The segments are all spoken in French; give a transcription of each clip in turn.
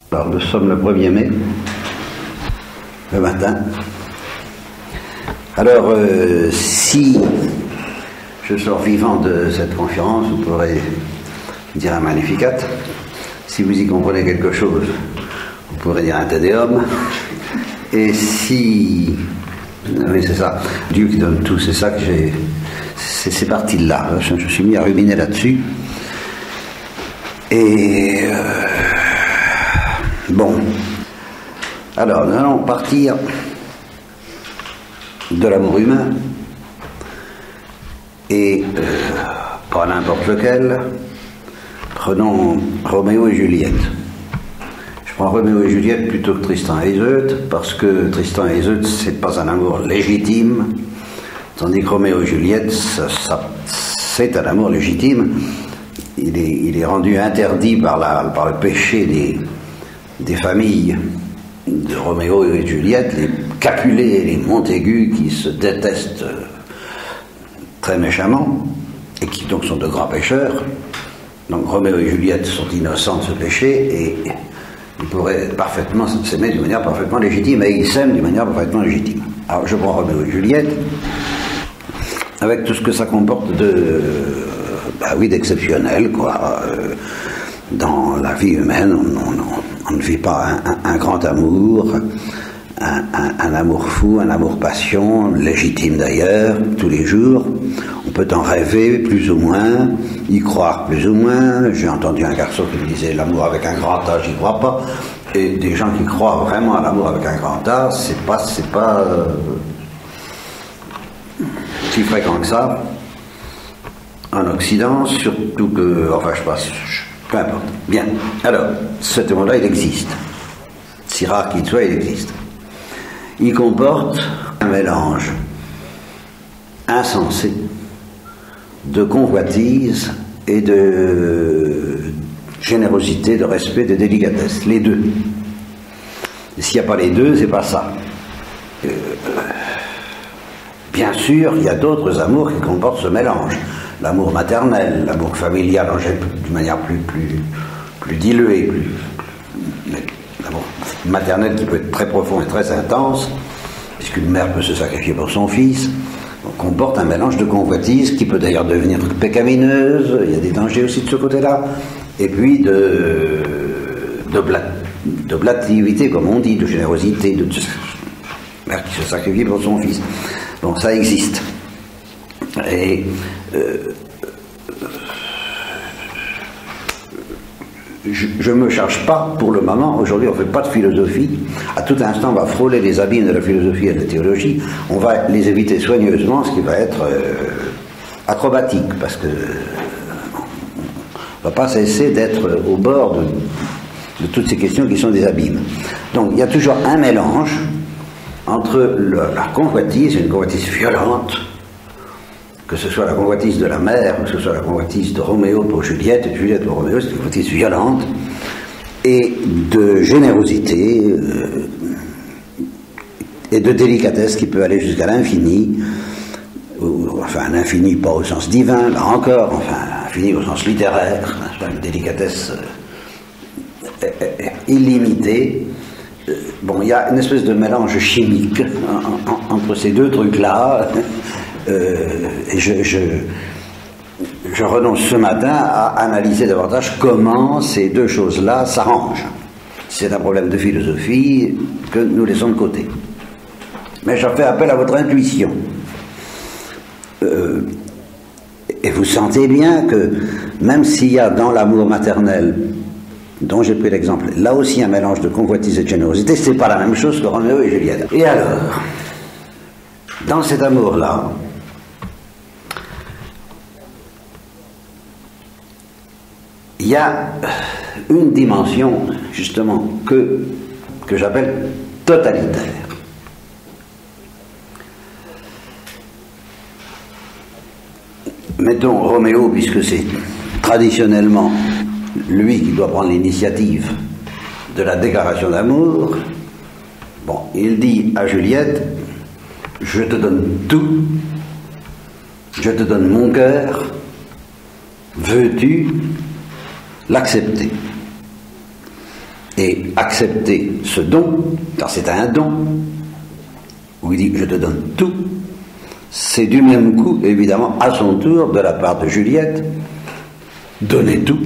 Alors nous sommes le 1er mai, le matin. Alors si je sors vivant de cette conférence, vous pourrez dire un Magnificat. Si vous y comprenez quelque chose, vous pourrez dire un Te Deum. Et si... Oui, c'est ça. Dieu qui donne tout, c'est ça que j'ai... C'est parti de là. Je me suis mis à ruminer là-dessus. Et... Bon. Alors, nous allons partir de l'amour humain. Et pas n'importe lequel. Prenons Roméo et Juliette. Je prends Roméo et Juliette plutôt que Tristan et Iseult, parce que Tristan et Iseult, c'est pas un amour légitime, tandis que Roméo et Juliette, c'est un amour légitime. Il est rendu interdit par le péché des familles de Roméo et Juliette, les Capulet et les Montaigu, qui se détestent très méchamment, et qui donc sont de grands pécheurs. Donc Roméo et Juliette sont innocents de ce péché, et ils pourraient parfaitement s'aimer d'une manière parfaitement légitime, et ils s'aiment d'une manière parfaitement légitime. Alors je prends Roméo et Juliette, avec tout ce que ça comporte d'exceptionnel, quoi. Dans la vie humaine, on ne vit pas un grand amour, un amour fou, un amour passion, légitime d'ailleurs, tous les jours. On peut en rêver plus ou moins, y croire plus ou moins. J'ai entendu un garçon qui me disait l'amour avec un grand A, j'y crois pas. Et des gens qui croient vraiment à l'amour avec un grand A, c'est pas si fréquent que ça en Occident, surtout que, enfin je passe, peu importe. Bien, alors, ce amour-là, il existe. Si rare qu'il soit, il existe. Il comporte un mélange insensé de convoitise et de générosité, de respect, de délicatesse. Les deux. Et s'il n'y a pas les deux, c'est pas ça. Bien sûr, il y a d'autres amours qui comportent ce mélange. L'amour maternel, l'amour familial, d'une manière plus diluée, l'amour maternel qui peut être très profond et très intense, puisqu'une mère peut se sacrifier pour son fils, comporte un mélange de convoitise qui peut d'ailleurs devenir pécamineuse, il y a des dangers aussi de ce côté-là, et puis de blativité, comme on dit, de générosité, de mère qui se sacrifie pour son fils. Bon, ça existe. Et je ne me charge pas pour le moment. Aujourd'hui, on ne fait pas de philosophie. À tout instant, on va frôler les abîmes de la philosophie et de la théologie. On va les éviter soigneusement, ce qui va être acrobatique, parce que on ne va pas cesser d'être au bord de toutes ces questions qui sont des abîmes. Donc, il y a toujours un mélange entre la convoitise, une convoitise violente, que ce soit la convoitise de la mère, que ce soit la convoitise de Roméo pour Juliette, et de Juliette pour Roméo, c'est une convoitise violente, et de générosité, et de délicatesse qui peut aller jusqu'à l'infini, enfin l'infini pas au sens divin, là encore, enfin l'infini au sens littéraire, une délicatesse illimitée. Bon, il y a une espèce de mélange chimique entre ces deux trucs-là. Et je renonce ce matin à analyser davantage comment ces deux choses-là s'arrangent. C'est un problème de philosophie que nous laissons de côté. Mais je fais appel à votre intuition. Et vous sentez bien que même s'il y a dans l'amour maternel, dont j'ai pris l'exemple, là aussi un mélange de convoitise et de générosité, c'est pas la même chose que Roméo et Juliette. Et alors, dans cet amour-là, il y a une dimension, justement, que j'appelle totalitaire. Mettons Roméo, puisque c'est traditionnellement lui qui doit prendre l'initiative de la déclaration d'amour. Bon, il dit à Juliette, je te donne tout, je te donne mon cœur, veux-tu l'accepter? et accepter ce don, car c'est un don, où il dit je te donne tout, c'est du même coup, évidemment, à son tour, de la part de Juliette, donner tout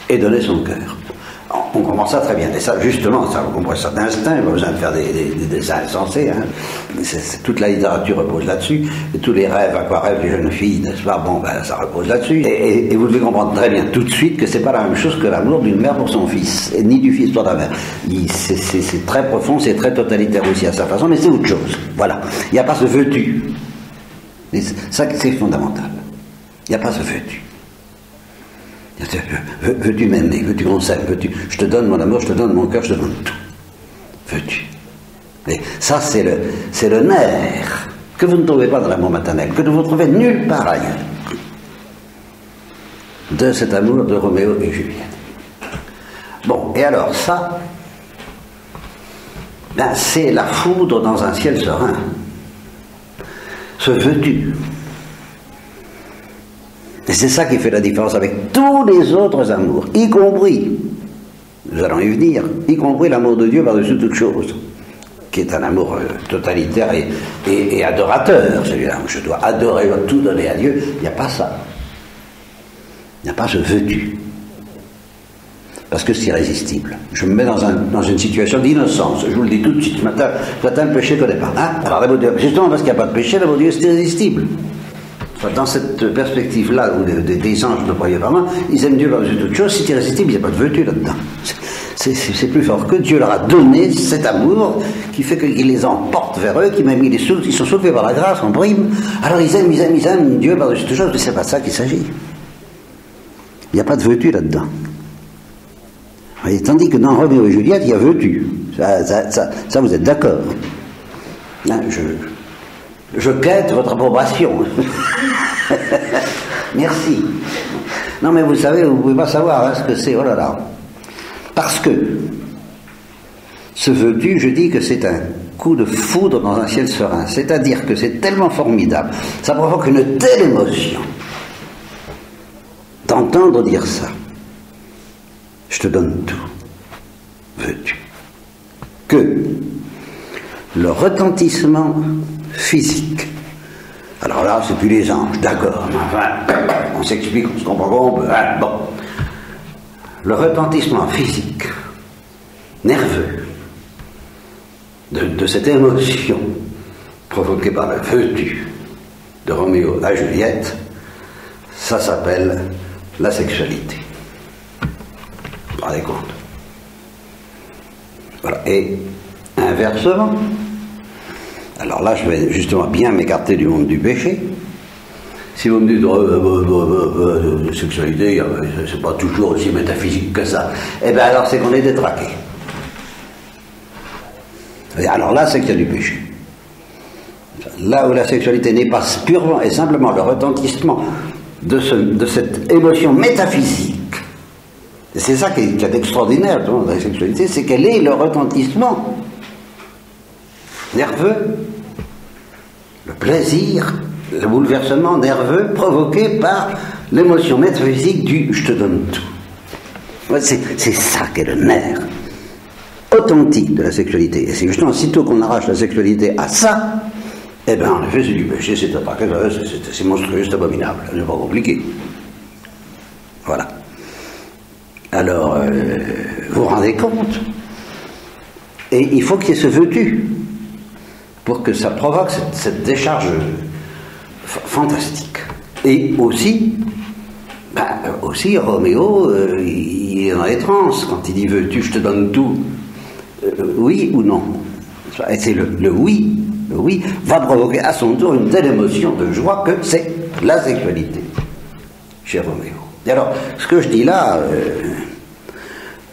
et donner son cœur. On comprend ça très bien. Et ça, justement, ça, vous comprenez ça d'instinct, il n'y a pas besoin de faire des dessins insensés. Hein. Toute la littérature repose là-dessus. Et tous les rêves, aquarelles des jeunes filles, n'est-ce pas? Bon, ben, ça repose là-dessus. Et vous devez comprendre très bien tout de suite que c'est pas la même chose que l'amour d'une mère pour son fils, et ni du fils pour la mère. C'est très profond, c'est très totalitaire aussi à sa façon, mais c'est autre chose. Voilà. Il n'y a pas ce veux-tu. Ça, c'est fondamental. Il n'y a pas ce veux-tu. Veux-tu m'aimer, veux-tu qu'on s'aime, veux-tu, je te donne mon amour, je te donne mon cœur, je te donne tout. Veux-tu? Et ça, c'est le nerf que vous ne trouvez pas dans l'amour maternel, que vous ne trouvez nulle part ailleurs, de cet amour de Roméo et Juliette. Bon, et alors ça, ben, c'est la foudre dans un ciel serein. Ce veux-tu. Et c'est ça qui fait la différence avec tous les autres amours, y compris, nous allons y venir, y compris l'amour de Dieu par-dessus toute chose, qui est un amour totalitaire et adorateur, celui-là. Je dois adorer, je dois tout donner à Dieu. Il n'y a pas ça. Il n'y a pas ce veux-tu. Parce que c'est irrésistible. Je me mets dans une situation d'innocence. Je vous le dis tout de suite. Ce matin, le péché ne connaît pas. Hein? Alors, l'amour de Dieu, justement parce qu'il n'y a pas de péché, l'amour de Dieu, c'est irrésistible. Dans cette perspective-là, où des anges ne croyaient pas moi, ils aiment Dieu par-dessus toute chose, c'est irrésistible, il n'y a pas de veux-tu là-dedans. C'est plus fort que Dieu leur a donné cet amour qui fait qu'il les emporte vers eux, ils sont sauvés par la grâce en prime. Alors ils aiment Dieu par-dessus toute chose, mais c'est pas de ça qu'il s'agit. Il n'y a pas de veux-tu là-dedans. Tandis que dans Roméo et Juliette, il y a veux-tu. Ça vous êtes d'accord. Hein, je quête votre approbation. Merci. Non mais vous savez, vous ne pouvez pas savoir ce que c'est, oh là là. Parce que ce veux-tu, je dis que c'est un coup de foudre dans un ciel serein. C'est-à-dire que c'est tellement formidable, ça provoque une telle émotion d'entendre dire ça. Je te donne tout, veux-tu. Que le retentissement physique. Alors là, c'est plus les anges, d'accord, enfin, on s'explique, on se comprend qu'on peut, hein, bon. Le retentissement physique, nerveux, de cette émotion provoquée par le veux-tu de Roméo à Juliette, ça s'appelle la sexualité. Vous vous rendez compte? Voilà. Et inversement, alors là, je vais justement bien m'écarter du monde du péché. Si vous me dites, sexualité, c'est pas toujours aussi métaphysique que ça, eh bien alors c'est qu'on est détraqué. Alors là, c'est qu'il y a du péché. Là où la sexualité n'est pas purement et simplement le retentissement de cette émotion métaphysique, et c'est ça qui est extraordinaire dans la sexualité, c'est qu'elle est le retentissement nerveux, le plaisir, le bouleversement nerveux provoqué par l'émotion métaphysique du « je te donne tout ». C'est ça qu'est le nerf authentique de la sexualité. Et c'est justement, sitôt qu'on arrache la sexualité à ça, eh bien, en effet, c'est du péché, c'est monstrueux, c'est abominable, c'est pas compliqué. Voilà. Alors, vous vous rendez compte? Et il faut qu'il y ait ce veux-tu pour que ça provoque cette décharge fantastique. Et aussi, Roméo, il est dans les trans quand il dit veux-tu, je te donne tout. Oui ou non? Et c'est le oui va provoquer à son tour une telle émotion de joie que c'est la sexualité chez Roméo. Et alors, ce que je dis là,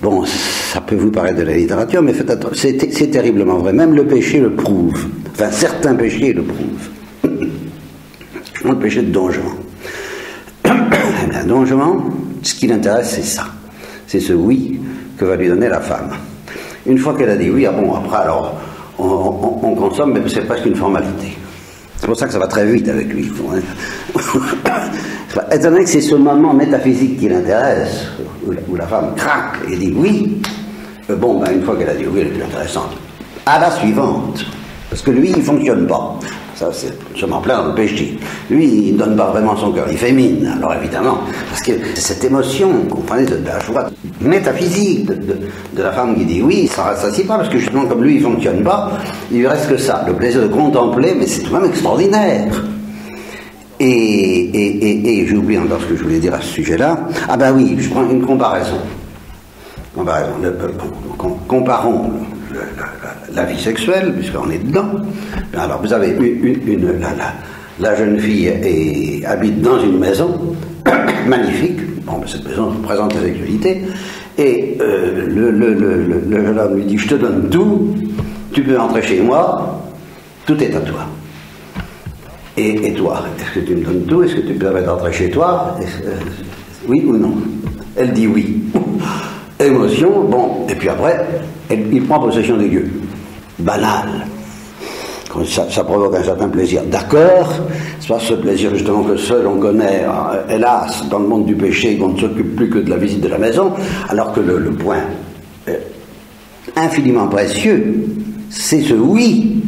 bon, ça peut vous paraître de la littérature, mais faites attention, c'est terriblement vrai. Même le péché le prouve. Enfin, certains péchés le prouvent. Je prends le péché de Don Juan. Eh bien, Don Juan, ce qui l'intéresse, c'est ça. C'est ce oui que va lui donner la femme. Une fois qu'elle a dit oui, ah bon, après, alors, on consomme, mais c'est presque une formalité. C'est pour ça que ça va très vite avec lui. Étant donné que c'est ce moment métaphysique qui l'intéresse, où la femme craque et dit oui, Bon, ben, une fois qu'elle a dit oui, elle est plus intéressante. À la suivante. Parce que lui, il ne fonctionne pas. Ça, c'est sûrement plein dans le péché. Lui, il ne donne pas vraiment son cœur, il fait mine. Alors évidemment, parce que cette émotion, vous comprenez, de la joie métaphysique de la femme qui dit oui, ça ne rassasie pas, parce que justement, comme lui, il ne fonctionne pas, il lui reste que ça, le plaisir de contempler, mais c'est tout de même extraordinaire. Et j'oublie encore ce que je voulais dire à ce sujet-là. Ah ben oui, je prends une comparaison. Comparons la vie sexuelle, puisqu'on est dedans. Alors vous avez la jeune fille habite dans une maison magnifique. Bon, ben, cette maison présente la sexualité. Et le jeune homme lui dit, je te donne tout, tu peux entrer chez moi, tout est à toi. Et toi, est-ce que tu me donnes tout? Est-ce que tu peux permettre d'entrer chez toi? Oui ou non? Elle dit oui. Émotion, bon, et puis après, il prend possession des lieux. Banal. Ça provoque un certain plaisir. D'accord, c'est pas ce plaisir justement que seul on connaît, hélas, dans le monde du péché, qu'on ne s'occupe plus que de la visite de la maison, alors que le point infiniment précieux, c'est ce oui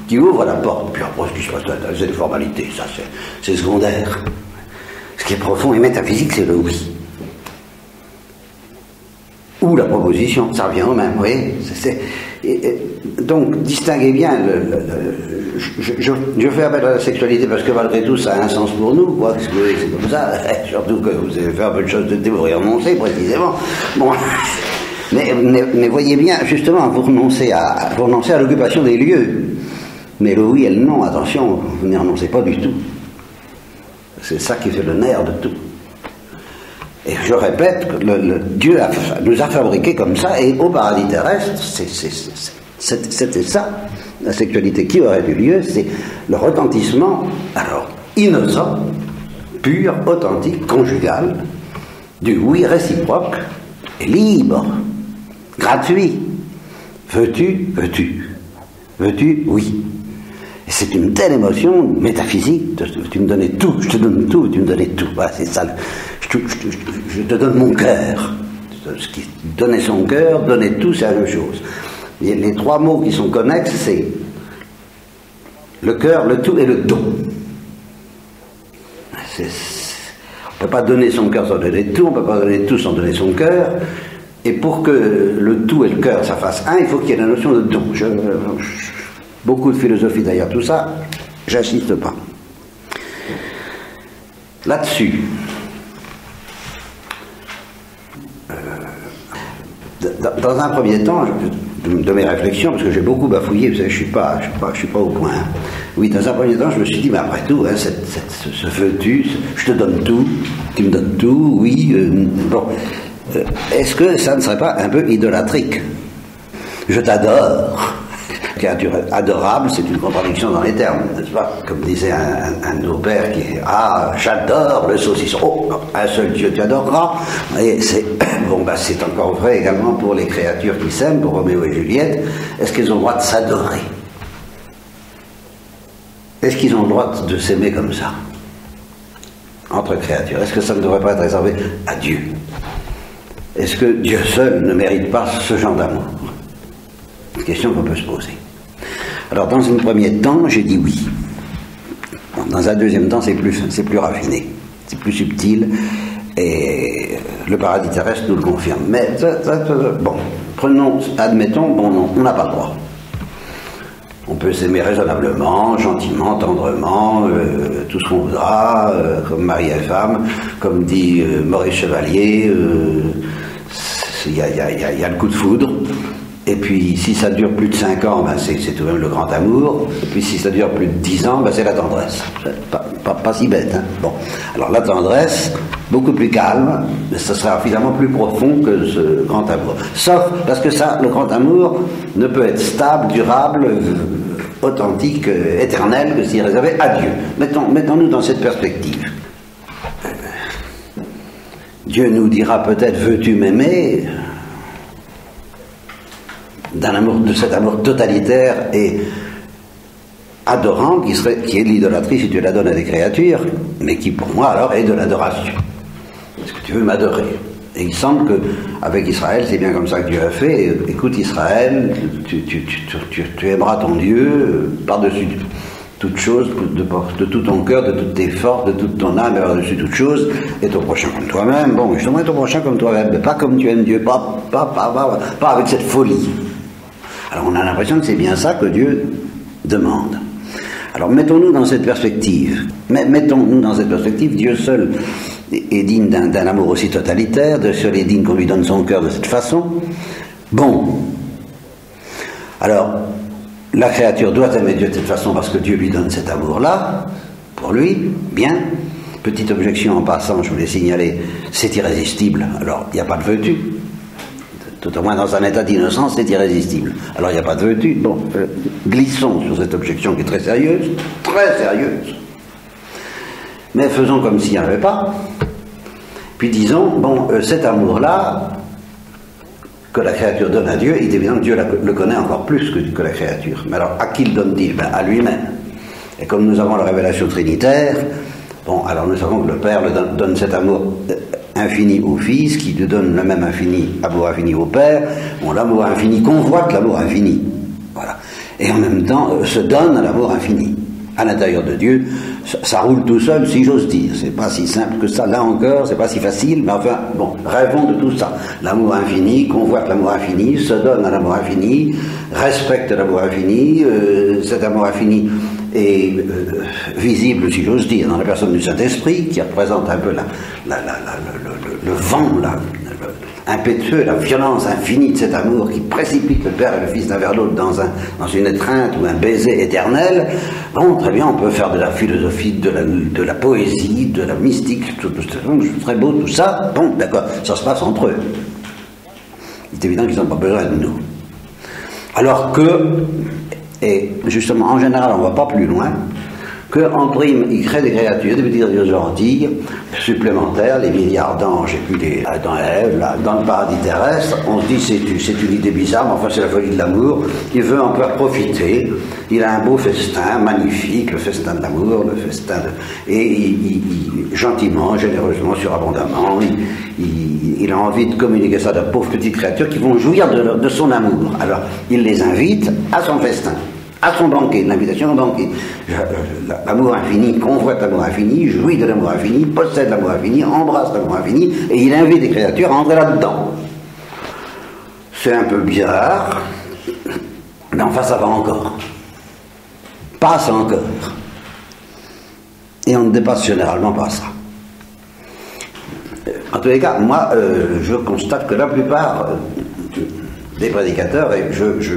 qui ouvre la porte. Puis après, ce qui se passe, c'est des formalités, ça c'est secondaire. Ce qui est profond et métaphysique, c'est le oui. Ou la proposition, ça revient au même, vous voyez. Donc, distinguez bien, je fais appel à la sexualité parce que malgré tout, ça a un sens pour nous, quoi, parce que c'est comme ça, surtout que vous avez fait un peu de choses de théorie renoncée, précisément. Bon. Mais voyez bien, justement, vous renoncez à l'occupation des lieux. Mais le oui et le non, attention, vous n'y renoncez pas du tout. C'est ça qui fait le nerf de tout. Et je répète que Dieu nous a fabriqués comme ça, et au paradis terrestre, c'était ça, la sexualité qui aurait eu lieu, c'est le retentissement, alors, innocent, pur, authentique, conjugal, du oui réciproque, et libre, gratuit. Veux-tu, veux-tu. Veux-tu, oui. Et c'est une telle émotion métaphysique, tu me donnais tout, je te donne tout, tu me donnais tout. Voilà, c'est ça. Je te donne mon cœur. Ce qui donnait son cœur, donnait tout, c'est la même chose. Et les trois mots qui sont connexes, c'est le cœur, le tout et le don. On ne peut pas donner son cœur sans donner tout, on ne peut pas donner tout sans donner son cœur. Et pour que le tout et le cœur, ça fasse un, il faut qu'il y ait la notion de don. Beaucoup de philosophie derrière tout ça, j'insiste pas. Là-dessus, dans un premier temps, de mes réflexions, parce que j'ai beaucoup bafouillé, vous savez, je suis pas au point. Hein. Oui, dans un premier temps, je me suis dit, mais après tout, hein, ce veux-tu, je te donne tout, tu me donnes tout, oui, bon. Est-ce que ça ne serait pas un peu idolatrique? Je t'adore. Créature adorable, c'est une contradiction dans les termes, n'est-ce pas? Comme disait un de nos pères qui est, ah, j'adore le saucisson. Oh, un seul Dieu tu adoreras. Et bon, ben, c'est encore vrai également pour les créatures qui s'aiment, pour Roméo et Juliette. Est-ce qu'ils ont le droit de s'adorer? Est-ce qu'ils ont le droit de s'aimer comme ça? Entre créatures. Est-ce que ça ne devrait pas être réservé à Dieu? Est-ce que Dieu seul ne mérite pas ce genre d'amour? C'est une question qu'on peut se poser. Alors, dans un premier temps, j'ai dit oui. Dans un deuxième temps, c'est plus raffiné, c'est plus subtil, et le paradis terrestre nous le confirme. Mais, bon, admettons, bon, non, on n'a pas le droit. On peut s'aimer raisonnablement, gentiment, tendrement, tout ce qu'on voudra, comme mari et femme, comme dit Maurice Chevalier, il y a le coup de foudre. Et puis, si ça dure plus de 5 ans, ben c'est tout de même le grand amour. Et puis, si ça dure plus de 10 ans, ben c'est la tendresse. Pas si bête, hein. Bon. Alors, la tendresse, beaucoup plus calme, mais ça sera finalement plus profond que ce grand amour. Sauf parce que ça, le grand amour, ne peut être stable, durable, authentique, éternel, que s'il est réservé à Dieu. Mettons-nous dans cette perspective. Dieu nous dira peut-être, veux-tu m'aimer ? De cet amour totalitaire et adorant qui est l'idolâtrie si tu la donnes à des créatures, mais qui pour moi alors est de l'adoration. Est-ce que tu veux m'adorer? Et il semble qu'avec Israël, c'est bien comme ça que Dieu a fait. Écoute Israël, tu aimeras ton Dieu par-dessus toute chose, de tout ton cœur, de toutes tes forces, de toute ton âme, par-dessus toute chose, et ton prochain comme toi-même. Bon, je t'aimerai ton prochain comme toi-même, mais pas comme tu aimes Dieu, pas avec cette folie. Alors on a l'impression que c'est bien ça que Dieu demande. Alors mettons-nous dans cette perspective. Mettons-nous dans cette perspective, Dieu seul est digne d'un amour aussi totalitaire, de seul est digne qu'on lui donne son cœur de cette façon. Bon. Alors, la créature doit aimer Dieu de cette façon parce que Dieu lui donne cet amour-là, pour lui, bien. Petite objection en passant, je voulais signaler, c'est irrésistible. Alors, il n'y a pas de vertu. Tout au moins dans un état d'innocence, c'est irrésistible. Alors, il n'y a pas de vertu. Bon, glissons sur cette objection qui est très sérieuse. Très sérieuse. Mais faisons comme s'il n'y en avait pas. Puis disons, bon, cet amour-là, que la créature donne à Dieu, il est évident que Dieu le connaît encore plus que la créature. Mais alors, à qui le donne-t-il? Ben, à lui-même. Et comme nous avons la révélation trinitaire, bon, alors nous savons que le Père donne cet amour infini au Fils, qui lui donne le même amour infini au Père. Bon, l'amour infini convoite l'amour infini. Voilà. Et en même temps, se donne à l'amour infini. À l'intérieur de Dieu, ça roule tout seul, si j'ose dire. C'est pas si simple que ça. Là encore, c'est pas si facile, mais enfin, bon, rêvons de tout ça. L'amour infini, convoite l'amour infini, se donne à l'amour infini, respecte l'amour infini, cet amour infini est visible, si j'ose dire, dans la personne du Saint-Esprit, qui représente un peu le vent, impétueux, la violence infinie de cet amour qui précipite le Père et le Fils l'un vers l'autre dans une étreinte ou un baiser éternel. Bon, très bien, on peut faire de la philosophie, de la poésie, de la mystique, c'est très beau tout ça. Bon, d'accord, ça se passe entre eux. Il est évident qu'ils n'ont pas besoin de nous. Alors que, et justement, en général, on ne va pas plus loin, qu'en prime, il crée des créatures, des petites créatures gentilles, supplémentaires, les milliards d'anges, et puis dans Ève, dans le paradis terrestre, on se dit c'est une idée bizarre, mais enfin c'est la folie de l'amour, il veut encore profiter, il a un beau festin, magnifique, le festin de l'amour, le festin de... Et il gentiment, généreusement, surabondamment, il a envie de communiquer ça à de pauvres petites créatures qui vont jouir de son amour. Alors, il les invite à son festin, à son banquet, l'invitation au banquet. L'amour infini, convoite l'amour infini, jouit de l'amour infini, possède l'amour infini, embrasse l'amour infini, et il invite les créatures à entrer là-dedans. C'est un peu bizarre, mais enfin ça va encore. Passe encore. Et on ne dépasse généralement pas ça. En tous les cas, moi, je constate que la plupart des prédicateurs, et je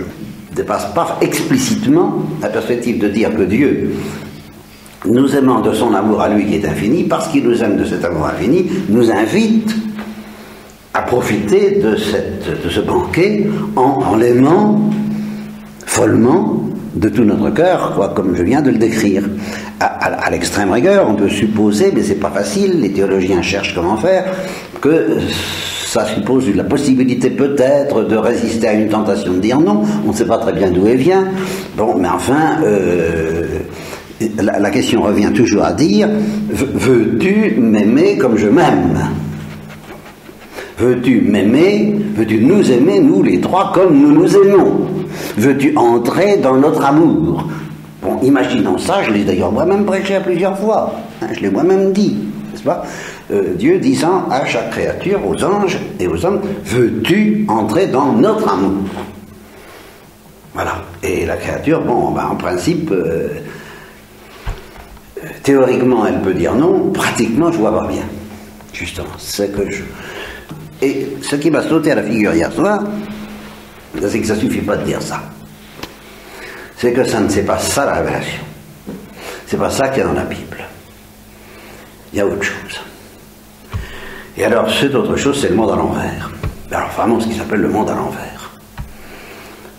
dépasse pas explicitement la perspective de dire que Dieu, nous aimant de son amour à lui qui est infini, parce qu'il nous aime de cet amour infini, nous invite à profiter de ce banquet en l'aimant follement de tout notre cœur, quoi, comme je viens de le décrire. À l'extrême rigueur, on peut supposer, mais c'est pas facile, les théologiens cherchent comment faire, que ça suppose la possibilité peut-être de résister à une tentation de dire non, on ne sait pas très bien d'où elle vient. Bon, mais enfin, la question revient toujours à dire, veux-tu m'aimer comme je m'aime? Veux-tu m'aimer? Veux-tu nous aimer, nous les trois, comme nous nous aimons? Veux-tu entrer dans notre amour? Bon, imaginons ça, je l'ai d'ailleurs moi-même prêché à plusieurs fois, hein, je l'ai moi-même dit, n'est-ce pas? Dieu disant à chaque créature, aux anges et aux hommes, veux-tu entrer dans notre amour? Voilà. Et la créature, bon, ben, en principe, théoriquement, elle peut dire non, pratiquement, je vois pas bien. Justement, c'est que je... Et ce qui m'a sauté à la figure hier soir, c'est que ça suffit pas de dire ça. C'est que ça ne c'est pas ça la révélation. C'est pas ça qu'il y a dans la Bible. Il y a autre chose. Et alors, cette autre chose, c'est le monde à l'envers. Alors, vraiment, ce qui s'appelle le monde à l'envers.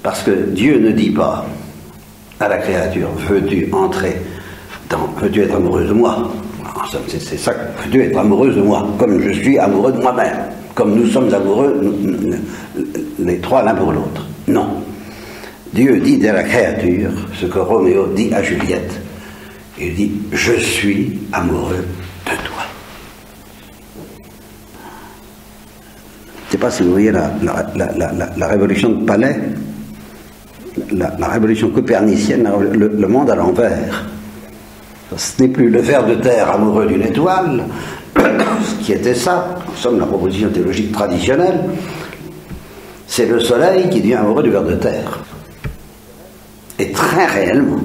Parce que Dieu ne dit pas à la créature, veux-tu entrer dans, veux-tu être amoureuse de moi? C'est ça, veux-tu être amoureuse de moi, comme je suis amoureux de moi-même, comme nous sommes amoureux, les trois l'un pour l'autre. Non. Dieu dit à la créature ce que Roméo dit à Juliette. Il dit, je suis amoureux de toi. Je ne sais pas si vous voyez la révolution de Palais, la révolution copernicienne, le monde à l'envers. Ce n'est plus le ver de terre amoureux d'une étoile, ce qui était ça, en somme la proposition théologique traditionnelle, c'est le soleil qui devient amoureux du ver de terre. Et très réellement.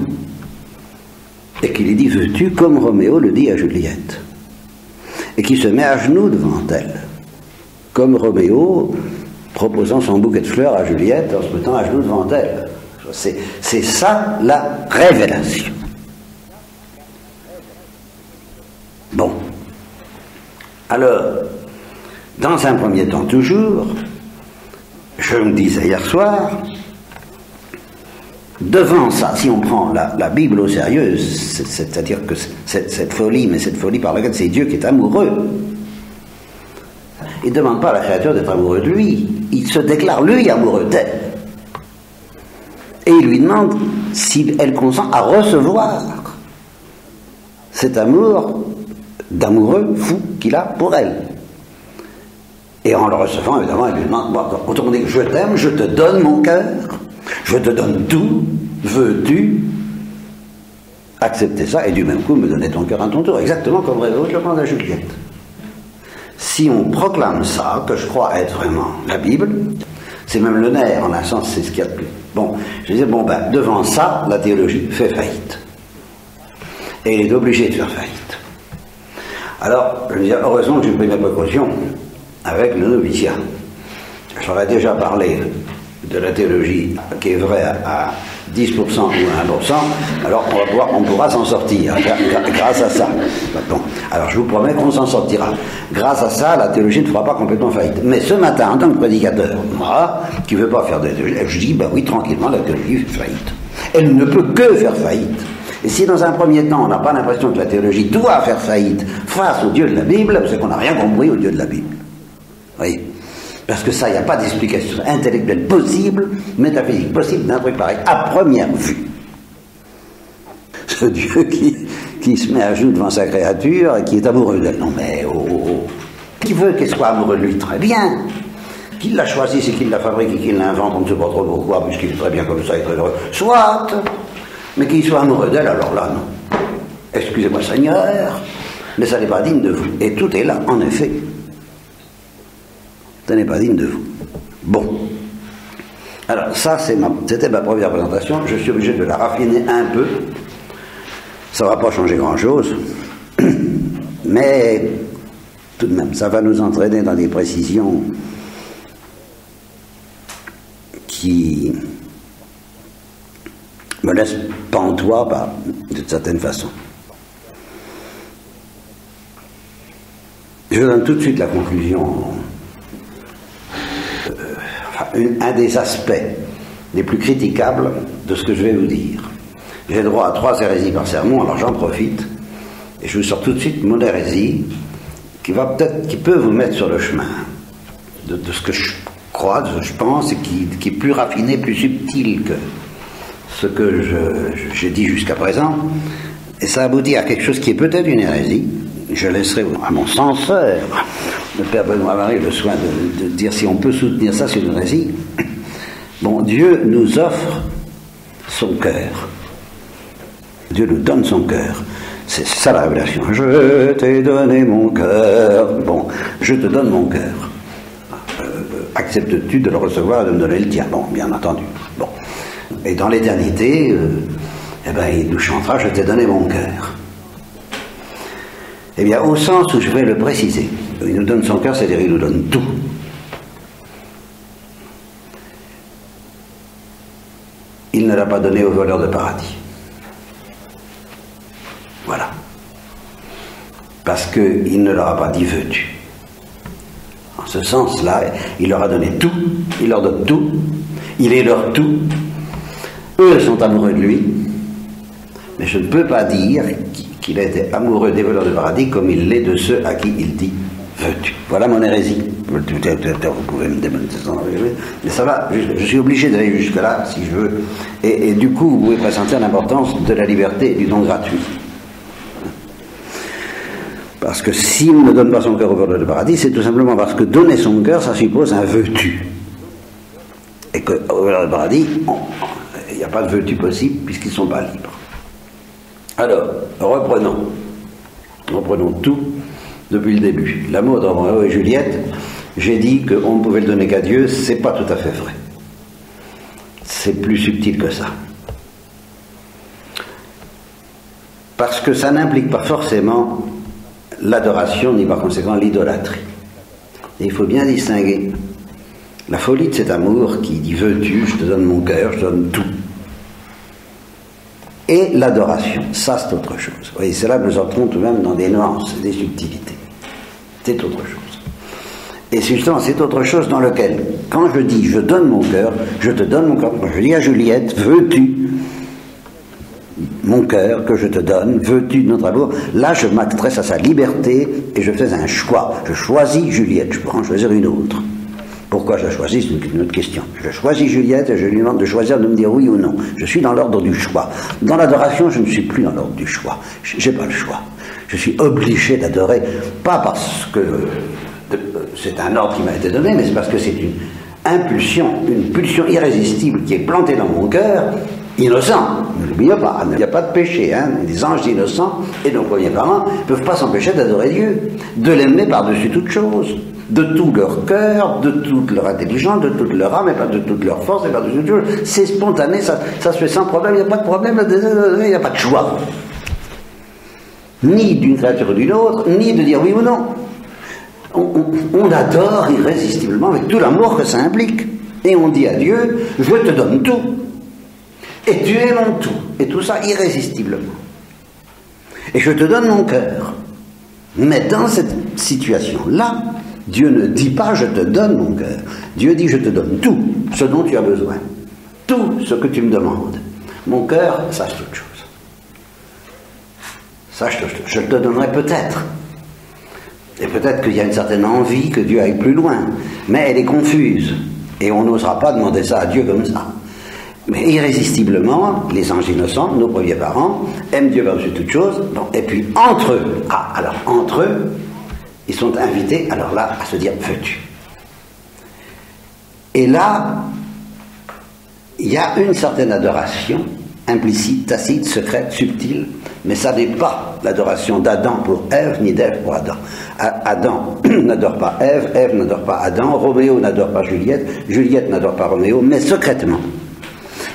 Et qui lui dit, veux-tu, comme Roméo le dit à Juliette. Et qui se met à genoux devant elle. Comme Roméo, proposant son bouquet de fleurs à Juliette en se mettant à genoux devant elle. C'est ça la révélation. Bon. Alors, dans un premier temps toujours, je me disais hier soir, devant ça, si on prend la Bible au sérieux, c'est-à-dire que cette folie, mais cette folie par laquelle c'est Dieu qui est amoureux, il ne demande pas à la créature d'être amoureux de lui, il se déclare lui amoureux d'elle. Et il lui demande si elle consent à recevoir cet amour d'amoureux fou qu'il a pour elle. Et en le recevant, évidemment, il lui demande, bon, quand on dit je t'aime, je te donne mon cœur, je te donne tout, veux-tu accepter ça et du même coup me donner ton cœur à ton tour, exactement comme Roméo le demande à Juliette. Si on proclame ça, que je crois être vraiment la Bible, c'est même le nerf, en un sens, c'est ce qu'il y a de plus. Bon, je disais, bon ben, devant ça, la théologie fait faillite. Et il est obligé de faire faillite. Alors, je me disais, heureusement que j'ai pris mes précautions avec le noviciat. J'aurais déjà parlé de la théologie qui est vraie à 10% ou à 1%, alors on pourra s'en sortir grâce à ça. Bon, alors je vous promets qu'on s'en sortira. Grâce à ça, la théologie ne fera pas complètement faillite. Mais ce matin, en tant que prédicateur, moi, qui ne veux pas faire de théologie, je dis, ben oui, tranquillement, la théologie fait faillite. Elle ne peut que faire faillite. Et si dans un premier temps, on n'a pas l'impression que la théologie doit faire faillite face au Dieu de la Bible, c'est qu'on n'a rien compris au Dieu de la Bible. Oui. Parce que ça, il n'y a pas d'explication intellectuelle possible, métaphysique possible d'un truc pareil, à première vue. Ce Dieu qui se met à genoux devant sa créature et qui est amoureux d'elle. Non mais, qui veut qu'elle soit amoureuse de lui, très bien. Qu'il l'a choisi, c'est qu'il l'a fabriqué, qu'il l'invente, on ne sait pas trop pourquoi, puisqu'il est très bien comme ça, il est très heureux. Soit, mais qu'il soit amoureux d'elle, alors là, non. Excusez-moi, Seigneur, mais ça n'est pas digne de vous. Et tout est là, en effet. Ça n'est pas digne de vous. Bon. Alors, ça, c'était ma première présentation. Je suis obligé de la raffiner un peu. Ça ne va pas changer grand-chose. Mais, tout de même, ça va nous entraîner dans des précisions qui me laissent pantois d'une certaine façon. Je donne tout de suite la conclusion. Un des aspects les plus critiquables de ce que je vais vous dire. J'ai droit à 3 hérésies par sermon, alors j'en profite et je vous sors tout de suite mon hérésie qui peut vous mettre sur le chemin de ce que je crois, de ce que je pense et qui est plus raffiné, plus subtil que ce que j'ai dit jusqu'à présent, et ça aboutit à quelque chose qui est peut-être une hérésie. Je laisserai à mon censeur, le Père Benoît-Marie, le soin de dire si on peut soutenir ça, c'est une hérésie. Bon, Dieu nous offre son cœur. Dieu nous donne son cœur. C'est ça la révélation. Je t'ai donné mon cœur. Bon, je te donne mon cœur. Acceptes-tu de le recevoir et de me donner le tien? Bon, bien entendu. Bon. Et dans l'éternité, il nous chantera, je t'ai donné mon cœur. Eh bien, au sens où je vais le préciser, il nous donne son cœur, c'est-à-dire il nous donne tout. Il ne l'a pas donné aux voleurs de paradis. Voilà. Parce qu'il ne leur a pas dit veux-tu. En ce sens-là, il leur a donné tout, il leur donne tout, il est leur tout. Eux sont amoureux de lui, mais je ne peux pas dire qu'il a été amoureux des voleurs de paradis comme il l'est de ceux à qui il dit veux-tu. Voilà mon hérésie. Vous pouvez me démontrer ça, mais ça va, je suis obligé d'aller jusque-là si je veux. Et du coup, vous pouvez pressentir l'importance de la liberté et du don gratuit. Parce que s'il ne donne pas son cœur au voleur du paradis, c'est tout simplement parce que donner son cœur, ça suppose un veux-tu. Et qu'au voleur du paradis, il n'y a pas de veux-tu possible puisqu'ils ne sont pas libres. Alors, reprenons tout depuis le début. L'amour de Roméo et Juliette, j'ai dit qu'on ne pouvait le donner qu'à Dieu, c'est pas tout à fait vrai. C'est plus subtil que ça. Parce que ça n'implique pas forcément l'adoration, ni par conséquent l'idolâtrie. Et il faut bien distinguer la folie de cet amour qui dit veux-tu, je te donne mon cœur, je te donne tout. Et l'adoration, ça c'est autre chose. Vous voyez, c'est là que nous entrons tout de même dans des nuances, des subtilités. C'est autre chose. Et justement, c'est autre chose dans lequel, quand je dis je donne mon cœur, je te donne mon cœur. Quand je dis à Juliette, veux-tu mon cœur que je te donne, veux-tu notre amour, là je m'adresse à sa liberté et je fais un choix. Je choisis Juliette, je peux en choisir une autre. Pourquoi je la choisis, c'est une autre question. Je choisis Juliette et je lui demande de choisir, de me dire oui ou non. Je suis dans l'ordre du choix. Dans l'adoration, je ne suis plus dans l'ordre du choix. J'ai pas le choix. Je suis obligé d'adorer, pas parce que c'est un ordre qui m'a été donné, mais c'est parce que c'est une impulsion, une pulsion irrésistible qui est plantée dans mon cœur, innocent, ne l'oublions pas, il n'y a pas de péché, hein. Les anges innocents et nos premiers parents ne peuvent pas s'empêcher d'adorer Dieu, de l'aimer par-dessus toute chose, de tout leur cœur, de toute leur intelligence, de toute leur âme, et pas de toute leur force, et par-dessus toute chose. C'est spontané, ça se fait sans problème, il n'y a pas de problème, il n'y a pas de choix. Ni d'une créature ou d'une autre, ni de dire oui ou non. On adore irrésistiblement avec tout l'amour que ça implique. Et on dit à Dieu, je te donne tout. Et tu es mon tout. Et tout ça irrésistiblement. Et je te donne mon cœur. Mais dans cette situation-là, Dieu ne dit pas je te donne mon cœur. Dieu dit je te donne tout ce dont tu as besoin. Tout ce que tu me demandes. Mon cœur, ça c'est autre chose. Ça je te donnerai peut-être. Et peut-être qu'il y a une certaine envie que Dieu aille plus loin. Mais elle est confuse. Et on n'osera pas demander ça à Dieu comme ça. Mais irrésistiblement, les anges innocents, nos premiers parents, aiment Dieu par-dessus toute chose. Bon, et puis entre eux, entre eux, ils sont invités, alors là, à se dire veux-tu. Et là, il y a une certaine adoration, implicite, tacite, secrète, subtile, mais ça n'est pas l'adoration d'Adam pour Ève, ni d'Ève pour Adam. Adam n'adore pas Ève, Ève n'adore pas Adam, Roméo n'adore pas Juliette, Juliette n'adore pas Roméo, mais secrètement.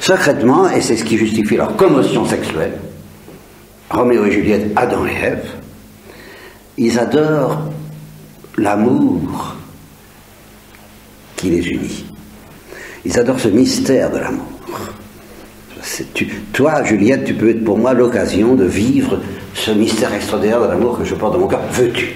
Secrètement, et c'est ce qui justifie leur commotion sexuelle, Roméo et Juliette, Adam et Ève, ils adorent l'amour qui les unit. Ils adorent ce mystère de l'amour. Toi, Juliette, tu peux être pour moi l'occasion de vivre ce mystère extraordinaire de l'amour que je porte dans mon cœur. Veux-tu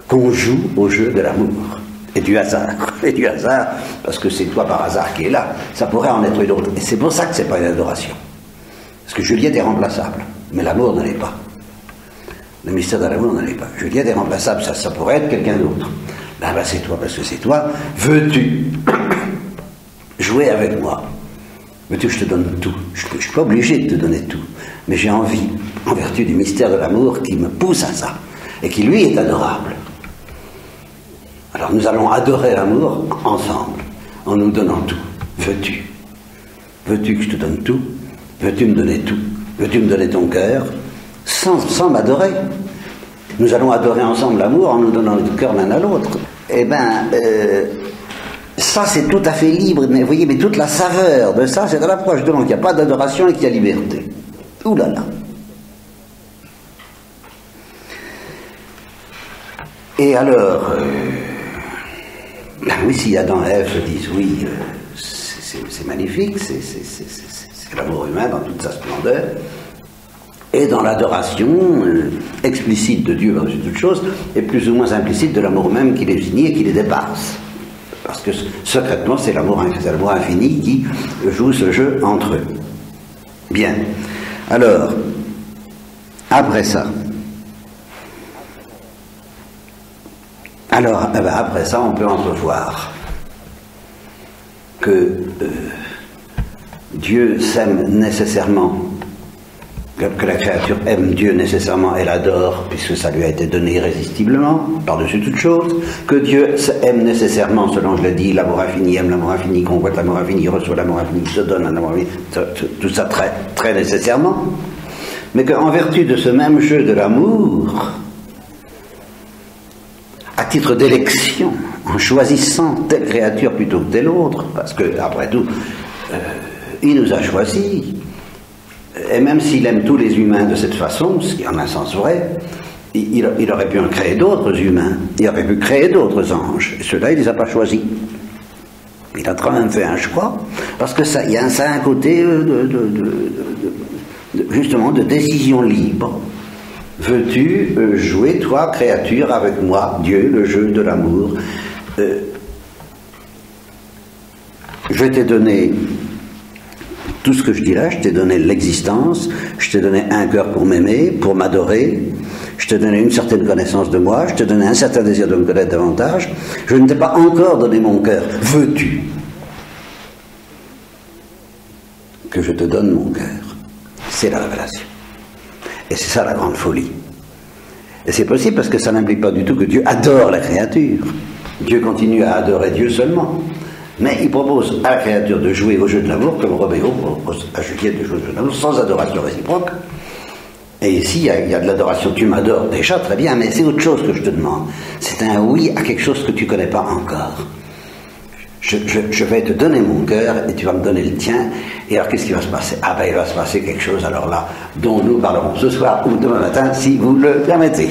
qu'on joue au jeu de l'amour et du hasard? Et du hasard, parce que c'est toi par hasard qui est là. Ça pourrait en être une autre. Et c'est pour ça que c'est pas une adoration. Parce que Juliette est remplaçable, mais l'amour ne l'est pas. Le mystère de l'amour ne l'est pas. Juliette est remplaçable, ça pourrait être quelqu'un d'autre. Ben, c'est toi, parce que c'est toi. Veux-tu jouer avec moi? Veux-tu que je te donne tout? Je ne suis pas obligé de te donner tout, mais j'ai envie, en vertu du mystère de l'amour, qui me pousse à ça, et qui lui est adorable. Alors nous allons adorer l'amour ensemble, en nous donnant tout. Veux-tu? Veux-tu que je te donne tout? Veux-tu me donner tout? Veux-tu me donner ton cœur? Sans m'adorer. Nous allons adorer ensemble l'amour en nous donnant le cœur l'un à l'autre. Eh bien, ça c'est tout à fait libre, mais vous voyez, mais toute la saveur de ça, c'est à l'approche de l'homme qu'il n'y a pas d'adoration et qu'il y a liberté. Ouh là là. Et alors, ben oui, si Adam et Ève se disent oui, c'est magnifique, c'est l'amour humain dans toute sa splendeur, et dans l'adoration explicite de Dieu par-dessus toute chose, et plus ou moins implicite de l'amour même qui les unit et qui les dépasse. Parce que secrètement, c'est l'amour infini qui joue ce jeu entre eux. Bien. Alors, après ça, on peut entrevoir que Dieu s'aime nécessairement que la créature aime Dieu nécessairement, elle adore, puisque ça lui a été donné irrésistiblement, par-dessus toute chose, que Dieu aime nécessairement, selon je l'ai dit, l'amour infini, aime l'amour infini, convoite l'amour infini, reçoit l'amour infini, se donne l'amour infini, tout ça très, très nécessairement, mais qu'en vertu de ce même jeu de l'amour, à titre d'élection, en choisissant telle créature plutôt que telle autre, parce que, après tout, il nous a choisis, et même s'il aime tous les humains de cette façon, ce qui est en un sens vrai, il aurait pu en créer d'autres humains, il aurait pu créer d'autres anges, et ceux-là, il ne les a pas choisis. Il a quand même fait un choix, parce que ça a un côté justement de décision libre. Veux-tu jouer, toi, créature, avec moi, Dieu, le jeu de l'amour? Je t'ai donné tout ce que je dis là, je t'ai donné l'existence, je t'ai donné un cœur pour m'aimer, pour m'adorer, je t'ai donné une certaine connaissance de moi, je t'ai donné un certain désir de me connaître davantage, je ne t'ai pas encore donné mon cœur. Veux-tu que je te donne mon cœur? C'est la révélation. Et c'est ça la grande folie. Et c'est possible parce que ça n'implique pas du tout que Dieu adore la créature. Dieu continue à adorer Dieu seulement. Mais il propose à la créature de jouer au jeu de l'amour, comme Roméo propose à Juliette de jouer au jeu de l'amour, sans adoration réciproque. Et ici, il y a de l'adoration. Tu m'adores déjà, très bien, mais c'est autre chose que je te demande. C'est un oui à quelque chose que tu ne connais pas encore. Je vais te donner mon cœur et tu vas me donner le tien. Et alors, qu'est-ce qui va se passer? Ah ben, il va se passer quelque chose, alors là, dont nous parlerons ce soir ou demain matin, si vous le permettez.